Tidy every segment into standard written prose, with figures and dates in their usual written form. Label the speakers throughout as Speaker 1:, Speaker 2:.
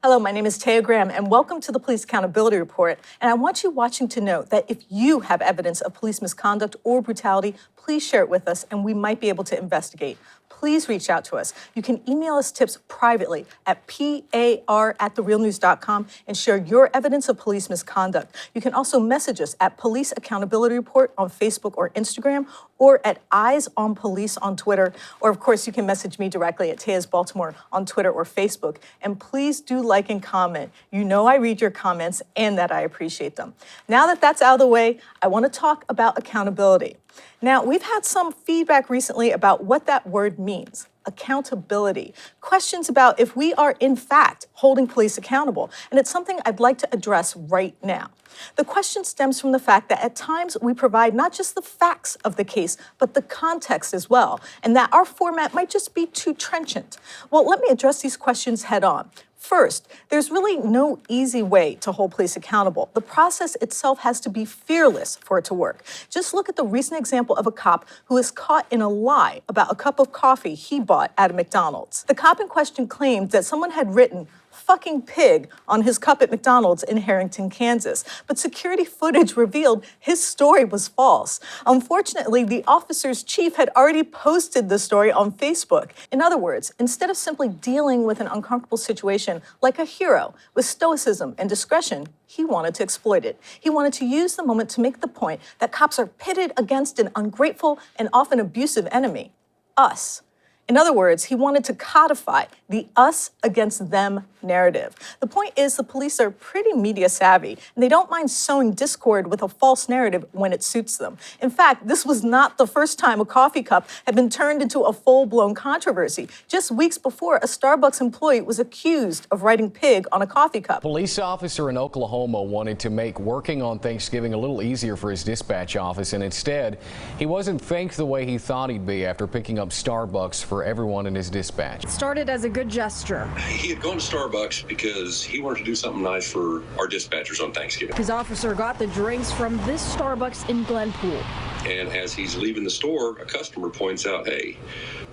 Speaker 1: Hello, my name is Taya Graham, and welcome to the Police Accountability Report. And I want you watching to know that if you have evidence of police misconduct or brutality, please share it with us, and we might be able to investigate. Please reach out to us. You can email us tips privately at par@therealnews.com and share your evidence of police misconduct. You can also message us at Police Accountability Report on Facebook or Instagram, or at Eyes on Police on Twitter. Or of course, you can message me directly at Taya's Baltimore on Twitter or Facebook. And please do like and comment. You know I read your comments and that I appreciate them. Now that that's out of the way, I want to talk about accountability. Now, we've had some feedback recently about what that word means. Accountability. Questions about if we are in fact holding police accountable. And it's something I'd like to address right now. The question stems from the fact that at times we provide not just the facts of the case, but the context as well, and that our format might just be too trenchant. Well, let me address these questions head on. First, there's really no easy way to hold police accountable. The process itself has to be fearless for it to work. Just look at the recent example of a cop who was caught in a lie about a cup of coffee he bought at a McDonald's. The cop in question claimed that someone had written "fucking pig" on his cup at McDonald's in Harrington, Kansas. But security footage revealed his story was false. Unfortunately, the officer's chief had already posted the story on Facebook. In other words, instead of simply dealing with an uncomfortable situation like a hero with stoicism and discretion, he wanted to exploit it. He wanted to use the moment to make the point that cops are pitted against an ungrateful and often abusive enemy, us. In other words, he wanted to codify the us against them narrative. The point is the police are pretty media savvy, and they don't mind sowing discord with a false narrative when it suits them. In fact, this was not the first time a coffee cup had been turned into a full-blown controversy. Just weeks before, a Starbucks employee was accused of writing "pig" on a coffee cup.
Speaker 2: Police officer in Oklahoma wanted to make working on Thanksgiving a little easier for his dispatch office, and instead, he wasn't thanked the way he thought he'd be after picking up Starbucks for everyone in his dispatch.
Speaker 3: It started as a good gesture.
Speaker 4: He had gone to Starbucks because he wanted to do something nice for our dispatchers on Thanksgiving.
Speaker 3: His officer got the drinks from this Starbucks in Glenpool.
Speaker 4: And as he's leaving the store, a customer points out, "Hey,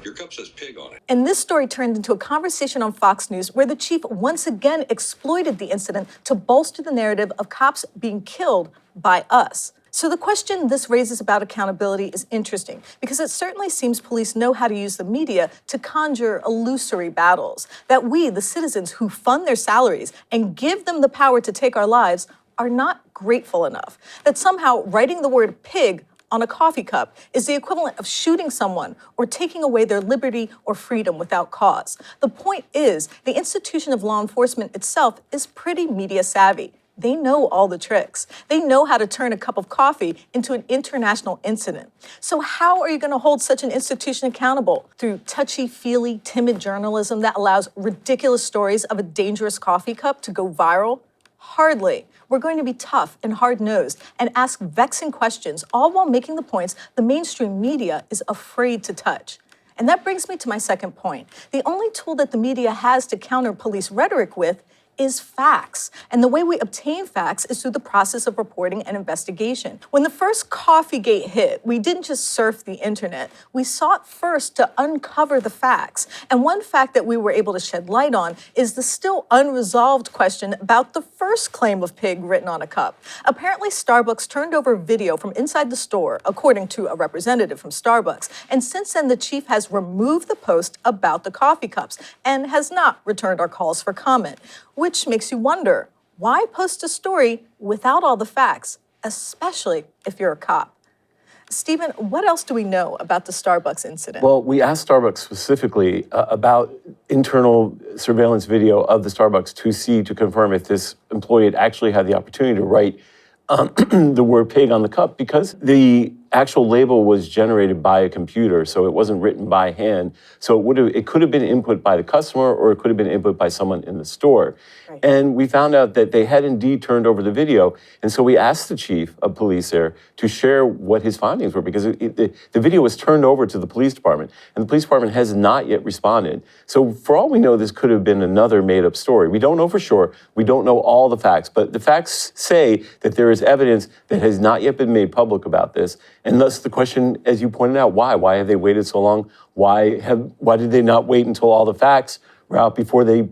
Speaker 4: your cup says pig on it."
Speaker 1: And this story turned into a conversation on Fox News where the chief once again exploited the incident to bolster the narrative of cops being killed by us. So the question this raises about accountability is interesting because it certainly seems police know how to use the media to conjure illusory battles, that we, the citizens who fund their salaries and give them the power to take our lives, are not grateful enough, that somehow writing the word "pig" on a coffee cup is the equivalent of shooting someone or taking away their liberty or freedom without cause. The point is, the institution of law enforcement itself is pretty media savvy. They know all the tricks. They know how to turn a cup of coffee into an international incident. So how are you going to hold such an institution accountable? Through touchy-feely, timid journalism that allows ridiculous stories of a dangerous coffee cup to go viral? Hardly. We're going to be tough and hard-nosed and ask vexing questions, all while making the points the mainstream media is afraid to touch. And that brings me to my second point. The only tool that the media has to counter police rhetoric with is facts. And the way we obtain facts is through the process of reporting and investigation. When the first Coffeegate hit, we didn't just surf the internet. We sought first to uncover the facts. And one fact that we were able to shed light on is the still unresolved question about the first claim of "pig" written on a cup. Apparently, Starbucks turned over video from inside the store, according to a representative from Starbucks. And since then, the chief has removed the post about the coffee cups and has not returned our calls for comment. Which makes you wonder, why post a story without all the facts, especially if you're a cop? Stephen, what else do we know about the Starbucks incident?
Speaker 5: Well, we asked Starbucks specifically about internal surveillance video of the Starbucks to confirm if this employee had actually had the opportunity to write the word "pig" on the cup, because the actual label was generated by a computer, so it wasn't written by hand. So it could have been input by the customer, or it could have been input by someone in the store. Right. And we found out that they had indeed turned over the video. And so we asked the chief of police there to share what his findings were, because the video was turned over to the police department, and the police department has not yet responded. So for all we know, this could have been another made-up story. We don't know for sure. We don't know all the facts, but the facts say that there is evidence that has not yet been made public about this. And thus the question, as you pointed out, why? Why have they waited so long? Why did they not wait until all the facts were out before they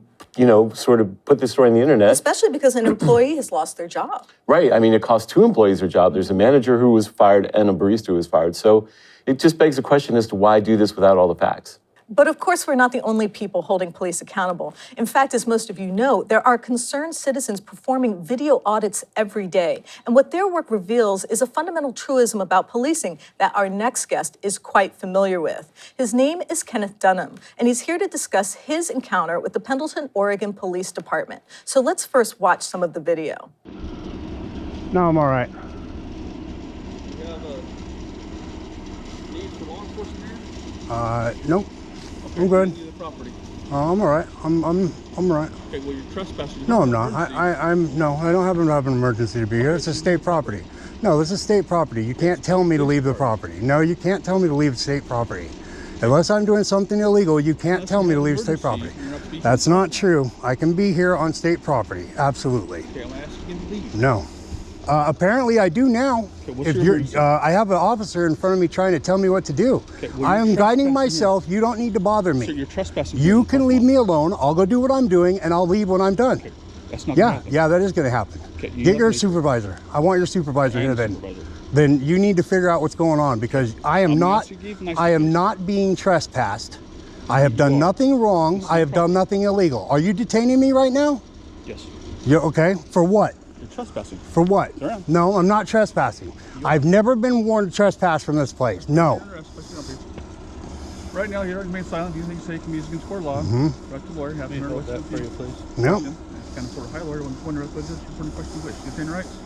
Speaker 5: sort of put this story on the internet.
Speaker 1: Especially because an employee has lost their job.
Speaker 5: Right. I mean, it cost 2 employees their job. There's a manager who was fired and a barista who was fired. So it just begs the question as to why do this without all the facts.
Speaker 1: But of course, we're not the only people holding police accountable. In fact, as most of you know, there are concerned citizens performing video audits every day. And what their work reveals is a fundamental truism about policing that our next guest is quite familiar with. His name is Kenneth Dunham, and he's here to discuss his encounter with the Pendleton, Oregon Police Department. So let's first watch some of the video.
Speaker 6: No, I'm all right.
Speaker 7: You have a need for law enforcement here?
Speaker 6: Nope.
Speaker 7: Okay,
Speaker 6: I'm good.
Speaker 7: The property.
Speaker 6: I'm all right. I'm all right.
Speaker 7: Okay, well, you're trespassing.
Speaker 6: No, I'm not. I don't happen to have an emergency to be here. It's a state property. No, this is state property. You can't tell me to leave the property. No, you can't tell me to leave state property. Unless I'm doing something illegal, you can't tell me to leave state property. That's not true. I can be here on state property. Absolutely.
Speaker 7: Okay, I'm asking you to leave.
Speaker 6: No. Apparently I do now.
Speaker 7: Okay, what's your emergency?
Speaker 6: I have an officer in front of me trying to tell me what to do.
Speaker 7: Okay, well,
Speaker 6: I am guiding
Speaker 7: trespassing
Speaker 6: myself. You don't need to bother me.
Speaker 7: So you're trespassing.
Speaker 6: You can leave me alone. I'll go do what I'm doing, and I'll leave when I'm done.
Speaker 7: Okay, that's not gonna happen.
Speaker 6: Yeah, that is going to happen.
Speaker 7: Okay,
Speaker 6: Get your supervisor. I want your supervisor here then.
Speaker 7: Supervisor.
Speaker 6: Then you need to figure out what's going on because I am not being trespassed. I have done nothing wrong. I have done nothing illegal. Are you detaining me right now?
Speaker 7: Yes.
Speaker 6: You're okay. For what?
Speaker 7: You're trespassing.
Speaker 6: For what?
Speaker 7: Sure.
Speaker 6: No, I'm not trespassing. I've never been warned to trespass from this place. No.
Speaker 7: Right now, you're remain silent. Do you think you say you can be used against court law? Right to the lawyer. Have to that for you, please.
Speaker 6: No.
Speaker 7: It's kind of sort of high lawyer when wonder what this important question which. You saying rights?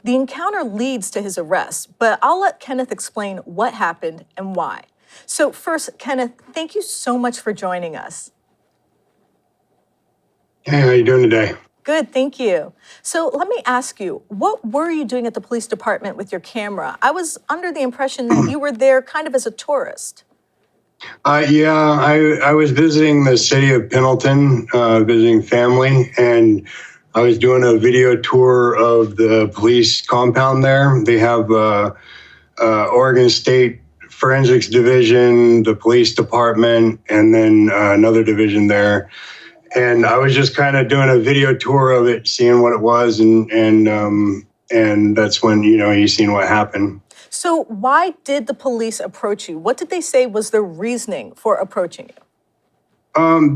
Speaker 1: The encounter leads to his arrest, but I'll let Kenneth explain what happened and why. So first, Kenneth, thank you so much for joining us.
Speaker 8: Hey, how you doing today?
Speaker 1: Good, thank you. So let me ask you, what were you doing at the police department with your camera? I was under the impression that you were there kind of as a tourist.
Speaker 8: I was visiting the city of Pendleton, visiting family, and I was doing a video tour of the police compound there. They have Oregon State Forensics Division, the police department, and then another division there. And I was just kind of doing a video tour of it, seeing what it was, and that's when you seen what happened.
Speaker 1: So why did the police approach you? What did they say was the reasoning for approaching you?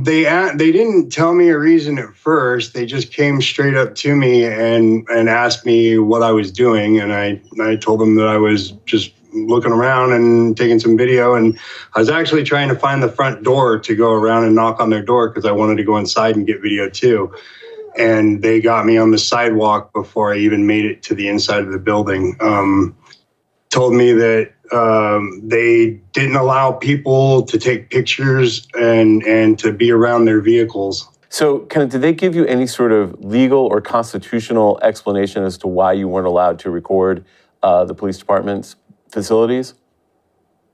Speaker 8: They didn't tell me a reason at first. They just came straight up to me and asked me what I was doing, and I told them that I was just looking around and taking some video, and I was actually trying to find the front door to go around and knock on their door because I wanted to go inside and get video too. And they got me on the sidewalk before I even made it to the inside of the building. Told me that they didn't allow people to take pictures and to be around their vehicles.
Speaker 5: So, Kenneth, did they give you any sort of legal or constitutional explanation as to why you weren't allowed to record the police department's facilities?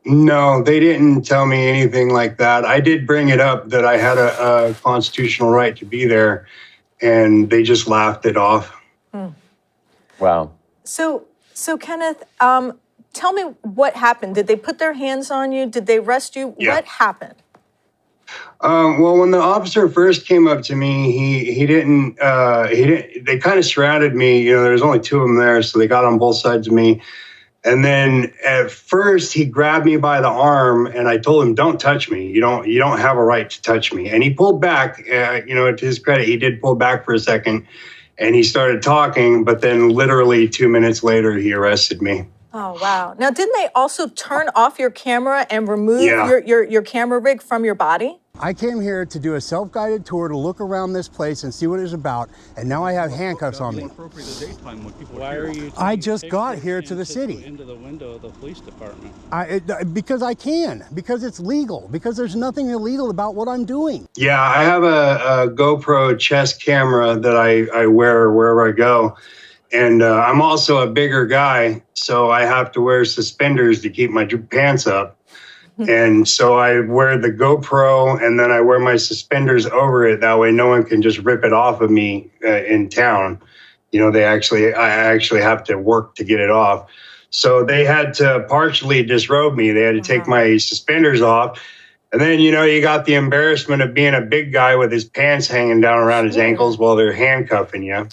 Speaker 8: No, they didn't tell me anything like that. I did bring it up that I had a constitutional right to be there, and they just laughed it off.
Speaker 5: Wow.
Speaker 1: So Kenneth, tell me what happened. Did they put their hands on you? Did they arrest you?
Speaker 8: Yeah.
Speaker 1: What happened?
Speaker 8: Well, when the officer first came up to me, he didn't. They kind of surrounded me. There was only two of them there, so they got on both sides of me. And then at first he grabbed me by the arm, and I told him, "Don't touch me. You don't have a right to touch me." And he pulled back. To his credit, he did pull back for a second, and he started talking. But then, literally 2 minutes later, he arrested me.
Speaker 1: Oh wow! Now, didn't they also turn off your camera and remove your camera rig from your body?
Speaker 6: I came here to do a self-guided tour to look around this place and see what it's about, and now I have handcuffs on me.
Speaker 7: Why are you?
Speaker 6: I just got here to the city.
Speaker 7: Into the window of the police department.
Speaker 6: Because I can. Because it's legal. Because there's nothing illegal about what I'm doing.
Speaker 8: Yeah, I have a GoPro chest camera that I wear wherever I go. And I'm also a bigger guy, so I have to wear suspenders to keep my pants up. And so I wear the GoPro, and then I wear my suspenders over it. That way no one can just rip it off of me in town. I actually have to work to get it off. So they had to partially disrobe me. They had to take my suspenders off. And then, you got the embarrassment of being a big guy with his pants hanging down around his ankles while they're handcuffing you.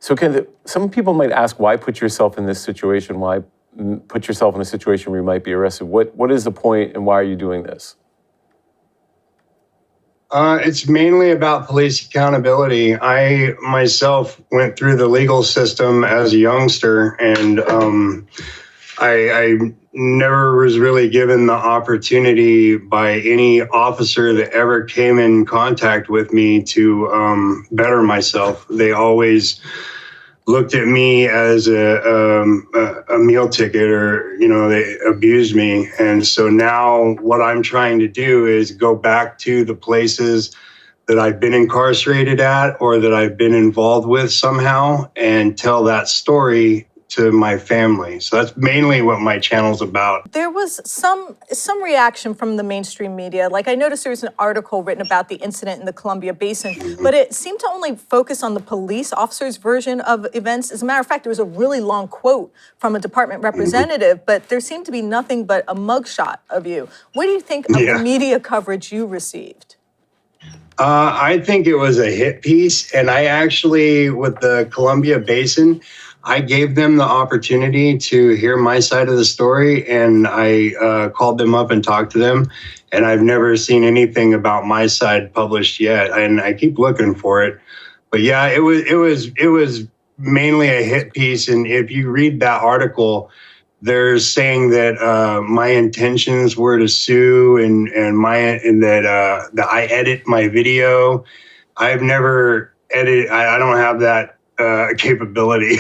Speaker 5: So some people might ask, why put yourself in this situation? Why put yourself in a situation where you might be arrested? What is the point and why are you doing this?
Speaker 8: It's mainly about police accountability. I myself went through the legal system as a youngster, and I never was really given the opportunity by any officer that ever came in contact with me to better myself. They always looked at me as a meal ticket, or they abused me. And so now what I'm trying to do is go back to the places that I've been incarcerated at or that I've been involved with somehow and tell that story to my family. So that's mainly what my channel's about.
Speaker 1: There was some reaction from the mainstream media. Like, I noticed there was an article written about the incident in the Columbia Basin, but it seemed to only focus on the police officer's version of events. As a matter of fact, there was a really long quote from a department representative, but there seemed to be nothing but a mugshot of you. What do you think of the media coverage you received?
Speaker 8: I think it was a hit piece, and I actually, with the Columbia Basin, I gave them the opportunity to hear my side of the story, and I called them up and talked to them, and I've never seen anything about my side published yet, and I keep looking for it. But yeah, it was mainly a hit piece, and if you read that article, they're saying that my intentions were to sue, and that I edit my video. I've never edited. I don't have that capability.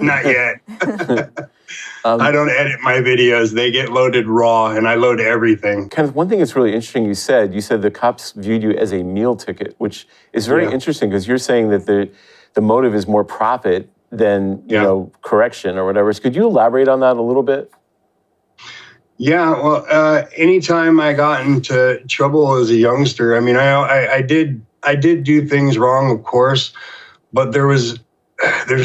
Speaker 8: Not yet. I don't edit my videos. They get loaded raw, and I load everything.
Speaker 5: Kenneth, one thing that's really interesting you said the cops viewed you as a meal ticket, which is very interesting because you're saying that the motive is more profit than correction or whatever. So could you elaborate on that a little bit?
Speaker 8: Yeah, well, anytime I got into trouble as a youngster, I mean, I did do things wrong, of course, but there's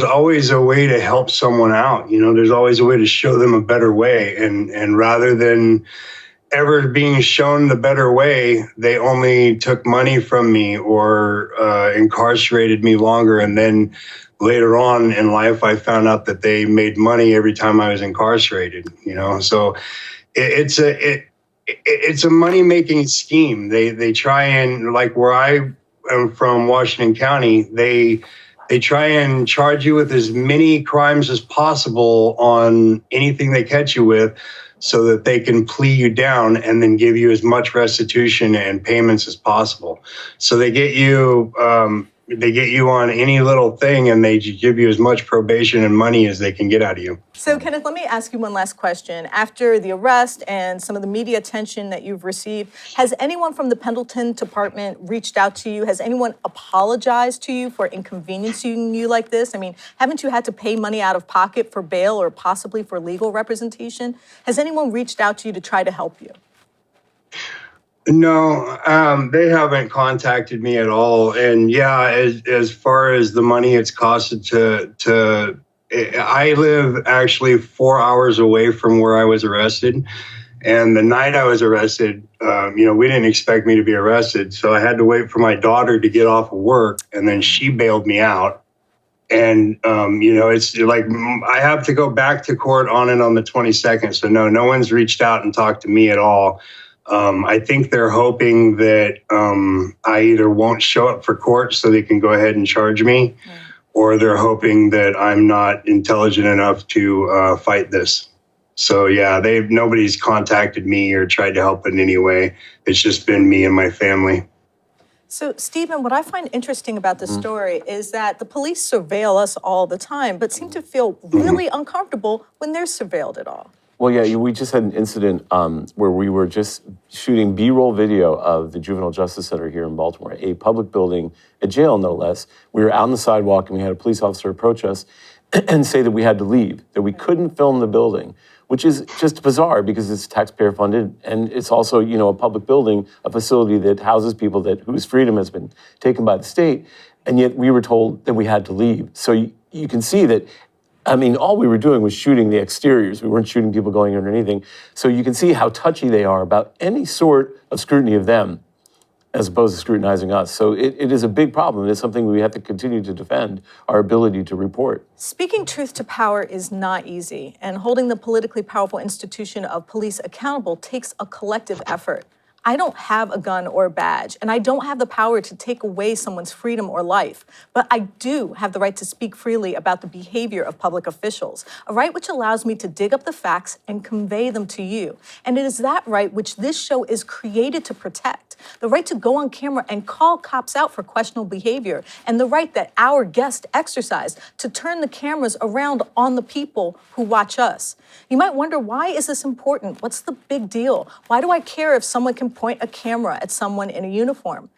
Speaker 8: always a way to help someone out. There's always a way to show them a better way. And rather than ever being shown the better way, they only took money from me or incarcerated me longer. And then later on in life, I found out that they made money every time I was incarcerated, So it's a money-making scheme. They try and, like where I am from, Washington County, they try and charge you with as many crimes as possible on anything they catch you with so that they can plea you down and then give you as much restitution and payments as possible. So they get you on any little thing, and they give you as much probation and money as they can get out of you.
Speaker 1: So, Kenneth, let me ask you one last question. After the arrest and some of the media attention that you've received, has anyone from the Pendleton department reached out to you? Has anyone apologized to you for inconveniencing you like this? I mean, haven't you had to pay money out of pocket for bail or possibly for legal representation? Has anyone reached out to you to try to help you?
Speaker 8: No, they haven't contacted me at all. And yeah, as far as the money it's costed I live actually 4 hours away from where I was arrested. And the night I was arrested, we didn't expect me to be arrested. So I had to wait for my daughter to get off of work, and then she bailed me out. And, it's like I have to go back to court on the 22nd. So no one's reached out and talked to me at all. I think they're hoping that I either won't show up for court so they can go ahead and charge me, or they're hoping that I'm not intelligent enough to fight this. So yeah, nobody's contacted me or tried to help in any way. It's just been me and my family.
Speaker 1: So, Stephen, what I find interesting about this story is that the police surveil us all the time, but seem to feel really uncomfortable when they're surveilled at all.
Speaker 5: Well, yeah, we just had an incident where we were just shooting B-roll video of the Juvenile Justice Center here in Baltimore, a public building, a jail no less. We were out on the sidewalk and we had a police officer approach us and say that we had to leave, that we couldn't film the building, which is just bizarre because it's taxpayer funded and it's also, a public building, a facility that houses people whose freedom has been taken by the state, and yet we were told that we had to leave. So you can see that I mean, all we were doing was shooting the exteriors. We weren't shooting people going in or anything. So you can see how touchy they are about any sort of scrutiny of them as opposed to scrutinizing us. So it is a big problem. It's something we have to continue to defend, our ability to report.
Speaker 1: Speaking truth to power is not easy, and holding the politically powerful institution of police accountable takes a collective effort. I don't have a gun or a badge, and I don't have the power to take away someone's freedom or life, but I do have the right to speak freely about the behavior of public officials, a right which allows me to dig up the facts and convey them to you. And it is that right which this show is created to protect, the right to go on camera and call cops out for questionable behavior, and the right that our guests exercise to turn the cameras around on the people who watch us. You might wonder, why is this important? What's the big deal? Why do I care if someone can point a camera at someone in a uniform?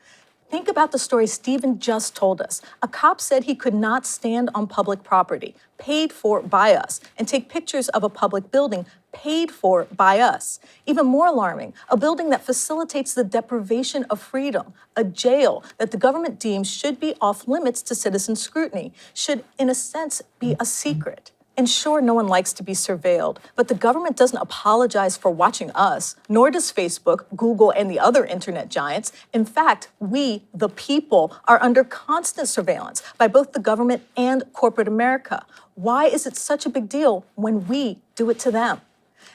Speaker 1: Think about the story Stephen just told us. A cop said he could not stand on public property, paid for by us, and take pictures of a public building, paid for by us. Even more alarming, a building that facilitates the deprivation of freedom, a jail that the government deems should be off limits to citizen scrutiny, should, in a sense, be a secret. And sure, no one likes to be surveilled, but the government doesn't apologize for watching us, nor does Facebook, Google, and the other internet giants. In fact, we, the people, are under constant surveillance by both the government and corporate America. Why is it such a big deal when we do it to them?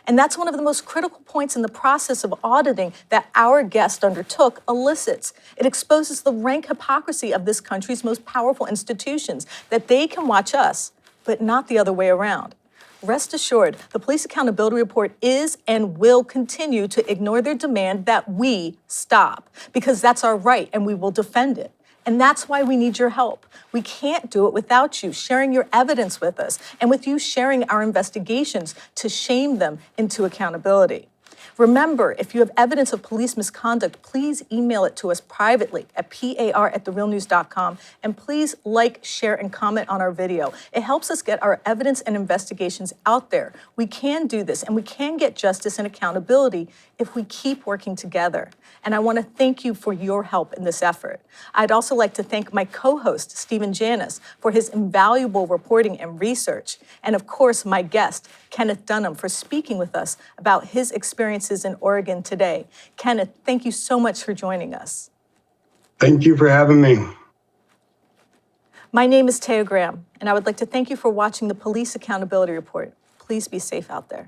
Speaker 1: And that's one of the most critical points in the process of auditing that our guest undertook elicits. It exposes the rank hypocrisy of this country's most powerful institutions, that they can watch us, but not the other way around. Rest assured, the Police Accountability Report is and will continue to ignore their demand that we stop, because that's our right and we will defend it. And that's why we need your help. We can't do it without you sharing your evidence with us and with you sharing our investigations to shame them into accountability. Remember, if you have evidence of police misconduct, please email it to us privately at par@therealnews.com, and please like, share, and comment on our video. It helps us get our evidence and investigations out there. We can do this, and we can get justice and accountability if we keep working together. And I want to thank you for your help in this effort. I'd also like to thank my co-host, Stephen Janis, for his invaluable reporting and research. And of course, my guest, Kenneth Dunham, for speaking with us about his experiences in Oregon today. Kenneth, thank you so much for joining us.
Speaker 8: Thank you for having me.
Speaker 1: My name is Taya Graham, and I would like to thank you for watching the Police Accountability Report. Please be safe out there.